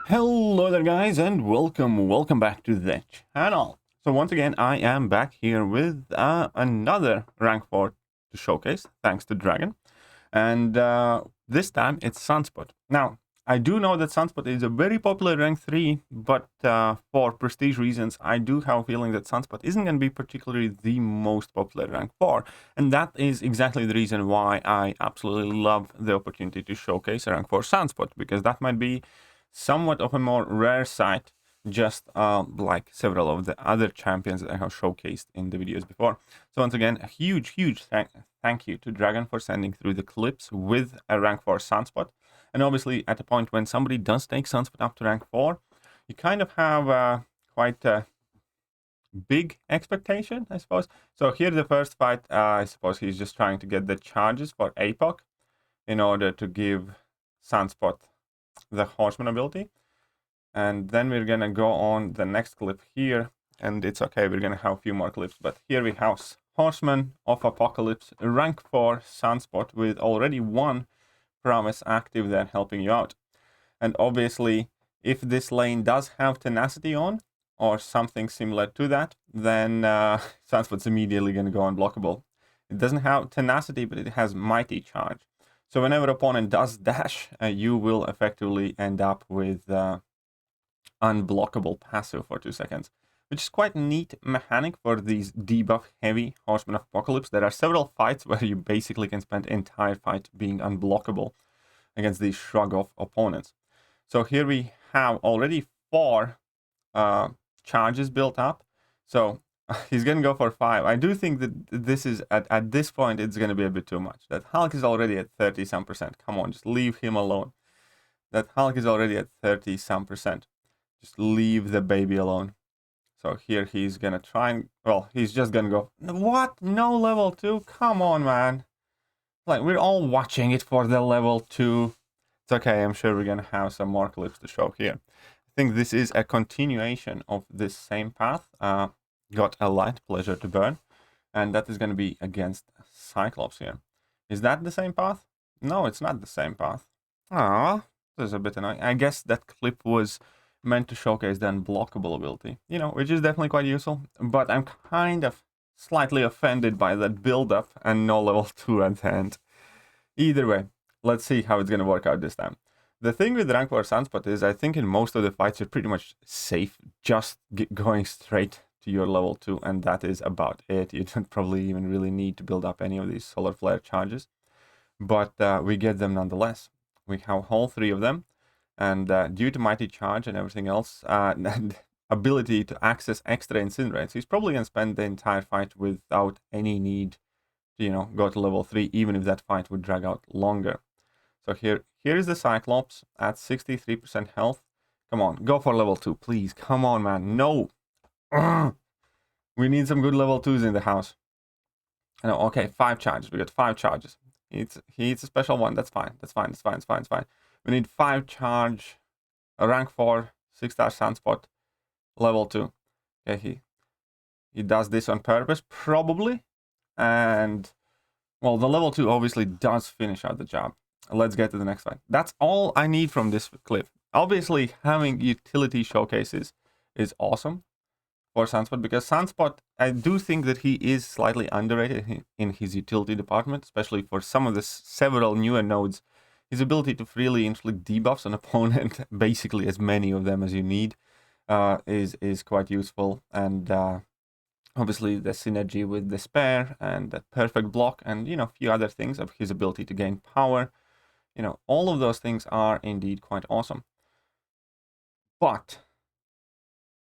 Hello there guys and welcome back to the channel. So once again I am back here with another rank 4 to showcase thanks to Dragon, and this time it's Sunspot. Now I do know that Sunspot is a very popular rank 3, but for prestige reasons I do have a feeling that Sunspot isn't going to be particularly the most popular rank 4, and that is exactly the reason why I absolutely love the opportunity to showcase a rank 4 Sunspot, because that might be somewhat of a more rare sight, just like several of the other champions that I have showcased in the videos before. So once again, a huge thank you to Dragon for sending through the clips with a rank 4 Sunspot. And obviously at the point when somebody does take Sunspot up to rank 4, you kind of have quite a big expectation, I suppose. So here the first fight, I suppose he's just trying to get the charges for APOC in order to give Sunspot the Horseman ability. And then we're gonna go on the next clip here, and it's okay, we're gonna have a few more clips, but here we have Horseman of Apocalypse, rank 4 Sunspot, with already one promise active there helping you out. And obviously if this lane does have tenacity on or something similar to that, then Sunspot's immediately gonna go unblockable. It doesn't have tenacity, but it has mighty charge. So whenever opponent does dash, you will effectively end up with unblockable passive for 2 seconds, which is quite a neat mechanic for these debuff heavy Horsemen of Apocalypse. There are several fights where you basically can spend entire fight being unblockable against these shrug off opponents. So here we have already 4 charges built up. So he's gonna go for 5. I do think that this is at this point it's gonna be a bit too much. That Hulk is already at 30 some percent. Come on, just leave him alone. That Hulk is already at 30 some percent. Just leave the baby alone. So here he's gonna try and, well, he's just gonna go, what? No level 2? Come on, man. Like, we're all watching it for the level 2. It's okay, I'm sure we're gonna have some more clips to show here. I think this is a continuation of this same path. Got a light, pleasure to burn, and that is gonna be against Cyclops here. Is that the same path? No, it's not the same path. Ah, this is a bit annoying. I guess that clip was meant to showcase the unblockable ability, you know, which is definitely quite useful, but I'm kind of slightly offended by that build-up and no level 2 at the end. Either way, let's see how it's going to work out this time. The thing with rank 4 Sunspot is I think in most of the fights you're pretty much safe just going straight to your level 2, and that is about it. You don't probably even really need to build up any of these solar flare charges, but we get them nonetheless. We have all 3 of them, and due to mighty charge and everything else, and ability to access extra incinerates, he's probably going to spend the entire fight without any need to, you know, go to level 3, even if that fight would drag out longer. So here is the Cyclops at 63% health. Come on, go for level 2, please. Come on, man. No. We need some good level 2s in the house. No, okay, 5 charges. We got 5 charges. He eats a special one. That's fine. That's fine. It's fine. It's fine. It's fine. We need 5 charge, a rank 4, 6-star Sunspot, level 2. Okay, he does this on purpose, probably. And, well, the level 2 obviously does finish out the job. Let's get to the next fight. That's all I need from this clip. Obviously, having utility showcases is awesome for Sunspot, because Sunspot, I do think that he is slightly underrated in his utility department, especially for some of the several newer nodes. His ability to freely inflict debuffs on opponent, basically as many of them as you need, is quite useful. And obviously the synergy with Despair and that perfect block and, you know, a few other things of his ability to gain power. You know, all of those things are indeed quite awesome. But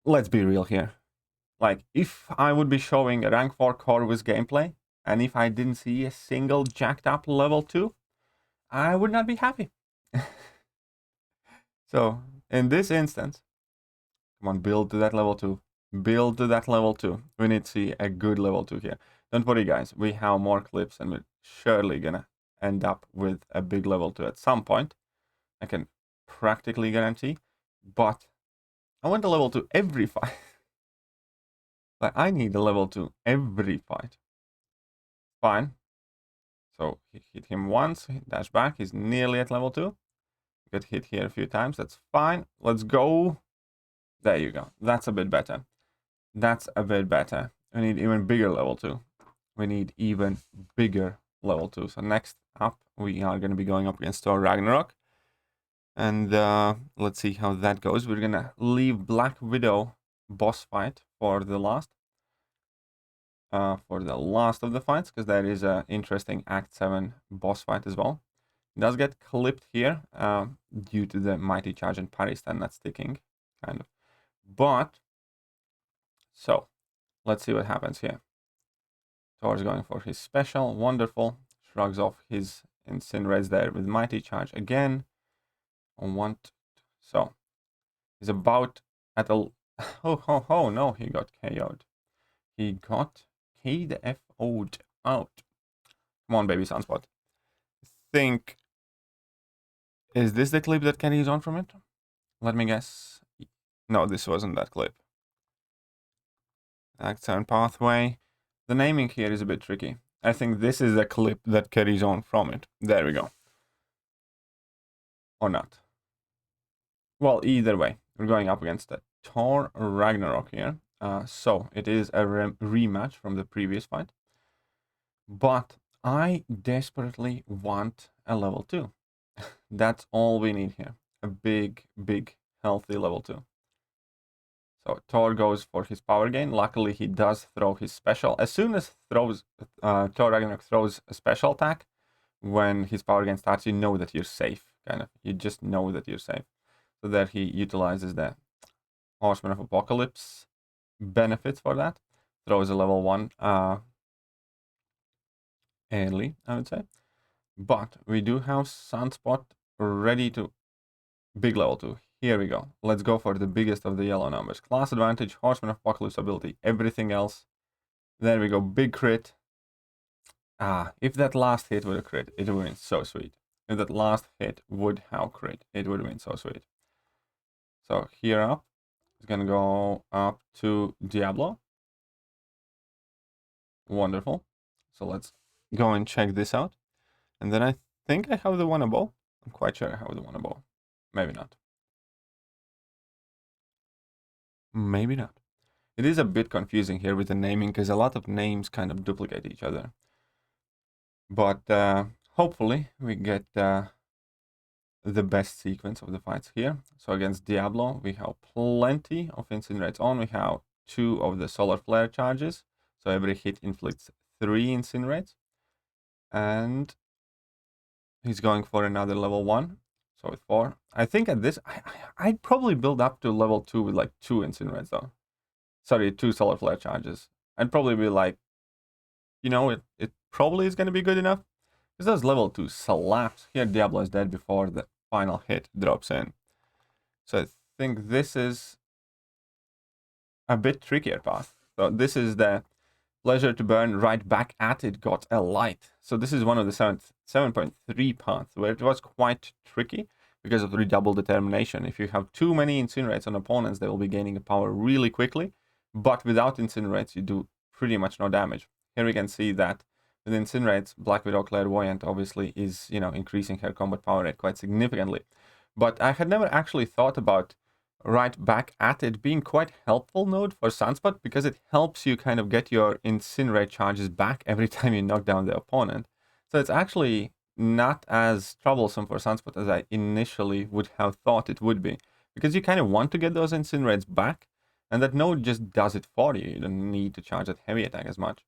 let's be real here. Like, if I would be showing a rank 4 Corvus gameplay, and if I didn't see a single jacked up level 2, I would not be happy. So, in this instance, come on, build to that level 2. Build to that level 2. We need to see a good level 2 here. Don't worry, guys. We have more clips, and we're surely gonna end up with a big level 2 at some point. I can practically guarantee. But I want a level 2 every fight. Like, I need a level 2 every fight. Fine. So he hit him once, dash back, he's nearly at level 2. Get hit here a few times. That's fine. Let's go. There you go. That's a bit better. That's a bit better. We need even bigger level 2. We need even bigger level 2. So next up, we are going to be going up against Thor Ragnarok. And let's see how that goes. We're going to leave Black Widow boss fight for the last. For the last of the fights, because there is an interesting Act 7 boss fight as well. It does get clipped here due to the mighty charge and parry stand not sticking, kind of. But, so, let's see what happens here. Thor's going for his special, wonderful. Shrugs off his incinerates there with mighty charge again. On one, so, he's about at a, oh, no, he got KO'd. He got KFO'd out. Come on, baby Sunspot. Think, is this the clip that carries on from it? Let me guess. No, this wasn't that clip. Act 7 pathway. The naming here is a bit tricky. I think this is the clip that carries on from it. There we go. Or not. Well, either way, we're going up against the Thor Ragnarok here. So it is a rematch from the previous fight. But I desperately want a level 2. That's all we need here. A big, healthy level 2. So Thor goes for his power gain. Luckily, he does throw his special. As soon as Thor Ragnarok throws a special attack, when his power gain starts, you know that you're safe. Kind of, you just know that you're safe. So there he utilizes the Horseman of Apocalypse benefits for that. Throws a level 1 early, I would say. But we do have Sunspot ready to big level 2. Here we go. Let's go for the biggest of the yellow numbers. Class advantage, Horseman of Apocalypse ability, everything else. There we go. Big crit. If that last hit would have crit, it would have been so sweet. If that last hit would have crit, it would have been so sweet. So here up, it's going to go up to Diablo. Wonderful. So let's go and check this out. And then I think I have the one above. I'm quite sure I have the one above. Maybe not. Maybe not. It is a bit confusing here with the naming because a lot of names kind of duplicate each other. But hopefully we get the best sequence of the fights here. So against Diablo, we have plenty of incinerates on. We have 2 of the solar flare charges. So every hit inflicts 3 incinerates. And he's going for another level 1. So with 4. I think at this, I'd probably build up to level 2 with like 2 incinerates though. Sorry, 2 solar flare charges. I'd probably be like, you know, it probably is going to be good enough. Because those level 2 slaps. Here Diablo is dead before the final hit drops in. So I think this is a bit trickier path. So this is the pleasure to burn right back at it got a light. So this is one of the 7.3 paths where it was quite tricky because of redoubled determination. If you have too many incinerates on opponents, they will be gaining power really quickly. But without incinerates, you do pretty much no damage. Here we can see that with incinerates, Black Widow Clairvoyant obviously is, you know, increasing her combat power rate quite significantly. But I had never actually thought about right back at it being quite helpful node for Sunspot because it helps you kind of get your incinerate charges back every time you knock down the opponent. So it's actually not as troublesome for Sunspot as I initially would have thought it would be, because you kind of want to get those incinerates back, and that node just does it for you. You don't need to charge that heavy attack as much.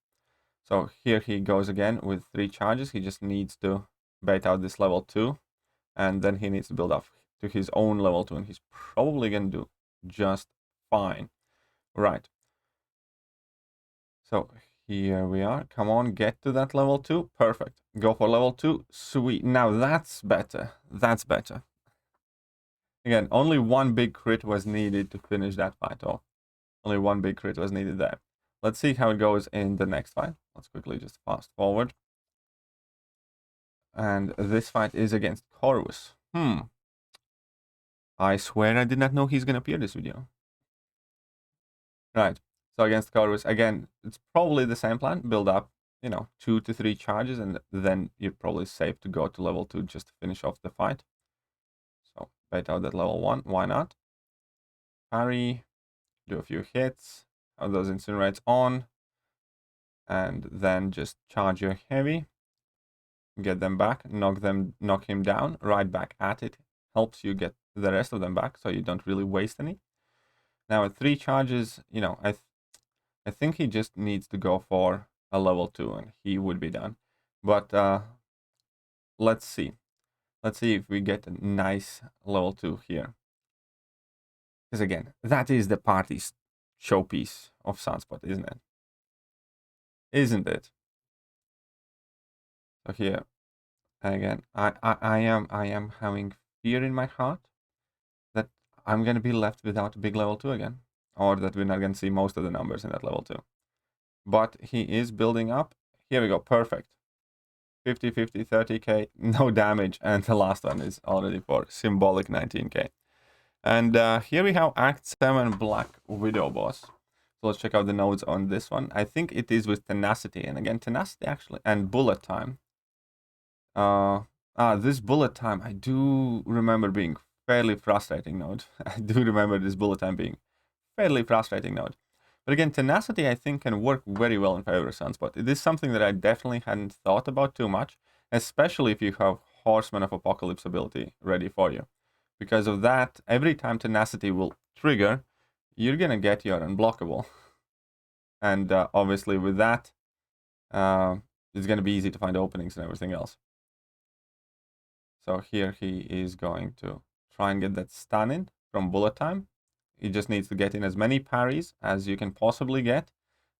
So here he goes again with 3 charges. He just needs to bait out this level 2, and then he needs to build up to his own level 2, and he's probably going to do just fine. Right. So here we are. Come on, get to that level 2. Perfect. Go for level 2. Sweet. Now that's better. That's better. Again, only 1 big crit was needed to finish that fight off. Only 1 big crit was needed there. Let's see how it goes in the next fight. Let's quickly just fast forward. And this fight is against Corvus. I swear I did not know he's going to appear this video. Right. So against Corvus, again, it's probably the same plan. Build up, you know, 2 to 3 charges, and then you're probably safe to go to level 2 just to finish off the fight. bait out that level 1. Why not? Parry, do a few hits, have those incinerates on, and then just charge your heavy, get them back, knock him down, right back at it. Helps you get the rest of them back, so you don't really waste any. Now at 3 charges, you know, I think he just needs to go for a level 2 and he would be done. But let's see. Let's see if we get a nice level 2 here. Because again, that is the party's showpiece of Sunspot, isn't it? Isn't it? So here, again, I am having fear in my heart that I'm gonna be left without a big level 2 again. Or that we're not gonna see most of the numbers in that level 2. But he is building up. Here we go, perfect. 50, 50, 30k, no damage, and the last one is already for symbolic 19k. And here we have Act 7 Black Widow boss. So let's check out the nodes on this one. I think it is with Tenacity, and again, Tenacity actually, and Bullet Time. This Bullet Time, I do remember being fairly frustrating node. I do remember this Bullet Time being fairly frustrating node. But again, Tenacity, I think, can work very well in favor of Sunspot. It is something that I definitely hadn't thought about too much, especially if you have Horseman of Apocalypse ability ready for you. Because of that, every time Tenacity will trigger, you're gonna get your unblockable. And obviously with that, it's gonna be easy to find openings and everything else. So here he is going to try and get that stun in from Bullet Time. He just needs to get in as many parries as you can possibly get,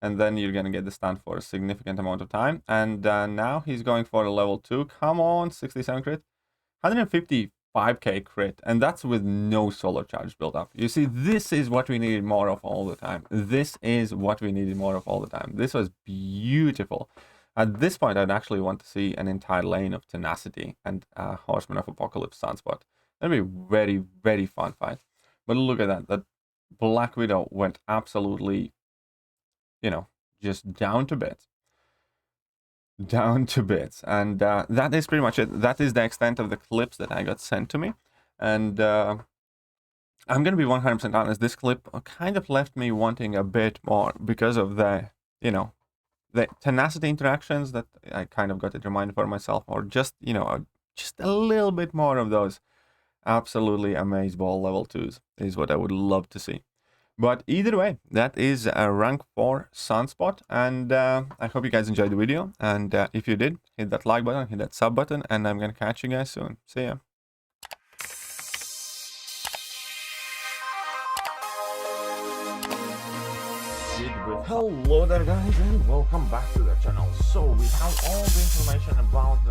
and then you're gonna get the stun for a significant amount of time. And now he's going for a level 2. Come on, 67 crit, 155k crit, and that's with no solar charge build up. You see, this is what we needed more of all the time. This is what we needed more of all the time. This was beautiful. At this point, I'd actually want to see an entire lane of Tenacity and Horseman of Apocalypse Sunspot. That'd be very, very fun fight. But look at that. That Black Widow went absolutely, you know, just down to bits. Down to bits. And that is pretty much it. That is the extent of the clips that I got sent to me. And I'm going to be 100% honest. This clip kind of left me wanting a bit more because of the, you know, the Tenacity interactions that I kind of got it reminded for myself. Or just, you know, just a little bit more of those absolutely amazeball level 2s is what I would love to see. But either way, that is a rank 4 Sunspot, and I hope you guys enjoyed the video, and if you did, hit that like button, hit that sub button, and I'm gonna catch you guys soon. See ya. Hello there guys, and welcome back to the channel. So we have all the information about the